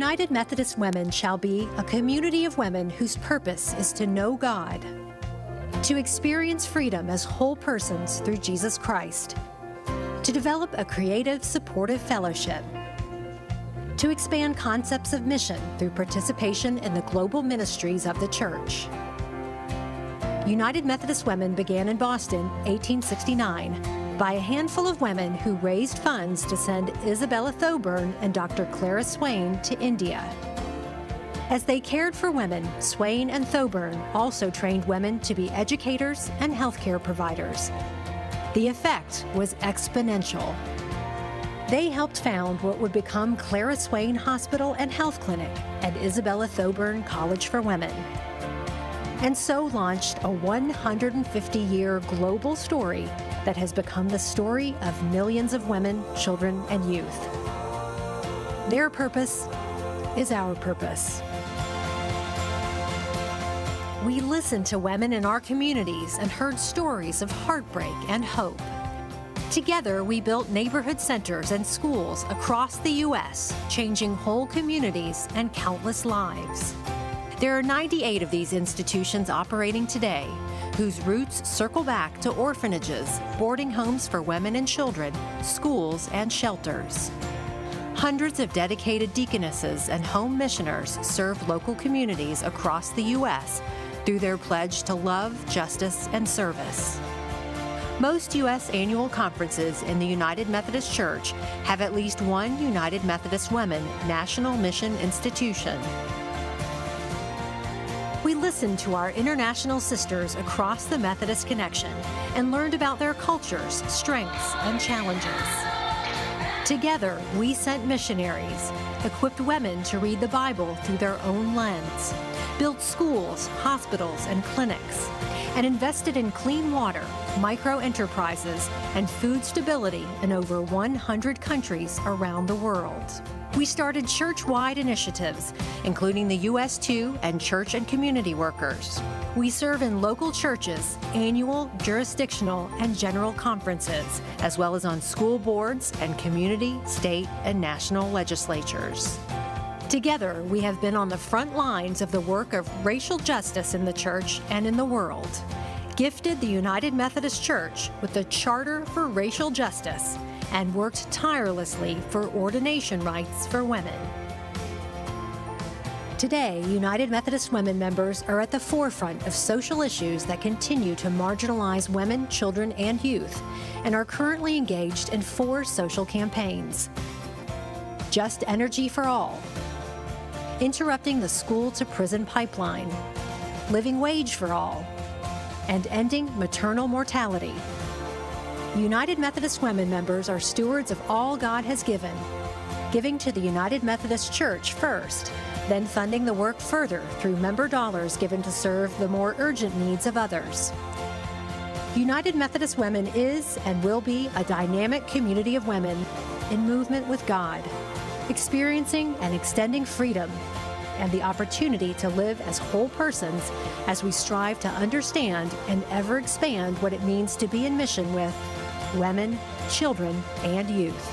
United Methodist Women shall be a community of women whose purpose is to know God, to experience freedom as whole persons through Jesus Christ, to develop a creative, supportive fellowship, to expand concepts of mission through participation in the global ministries of the church. United Methodist Women began in Boston, 1869, by a handful of women who raised funds to send Isabella Thoburn and Dr. Clara Swain to India. As they cared for women, Swain and Thoburn also trained women to be educators and healthcare providers. The effect was exponential. They helped found what would become Clara Swain Hospital and Health Clinic and Isabella Thoburn College for Women, and so launched a 150-year global story that has become the story of millions of women, children, and youth. Their purpose is our purpose. We listened to women in our communities and heard stories of heartbreak and hope. Together, we built neighborhood centers and schools across the U.S., changing whole communities and countless lives. There are 98 of these institutions operating today, whose roots circle back to orphanages, boarding homes for women and children, schools, and shelters. Hundreds of dedicated deaconesses and home missioners serve local communities across the U.S. through their pledge to love, justice, and service. Most U.S. annual conferences in the United Methodist Church have at least one United Methodist Women National Mission Institution. We listened to our international sisters across the Methodist connection and learned about their cultures, strengths, and challenges. Together, we sent missionaries, equipped women to read the Bible through their own lens, built schools, hospitals, and clinics, and invested in clean water, micro-enterprises, and food stability in over 100 countries around the world. We started church-wide initiatives, including the US2 and Church and Community Workers. We serve in local churches, annual, jurisdictional, and general conferences, as well as on school boards and community, state, and national legislatures. Together, we have been on the front lines of the work of racial justice in the church and in the world, gifted the United Methodist Church with the Charter for Racial Justice, and worked tirelessly for ordination rights for women. Today, United Methodist Women members are at the forefront of social issues that continue to marginalize women, children, and youth, and are currently engaged in 4 social campaigns. Just Energy for All, Interrupting the School-to-Prison Pipeline, Living Wage for All, and Ending Maternal Mortality. United Methodist Women members are stewards of all God has given, giving to the United Methodist Church first, then funding the work further through member dollars given to serve the more urgent needs of others. United Methodist Women is and will be a dynamic community of women in movement with God, experiencing and extending freedom and the opportunity to live as whole persons as we strive to understand and ever expand what it means to be in mission with women, children, and youth.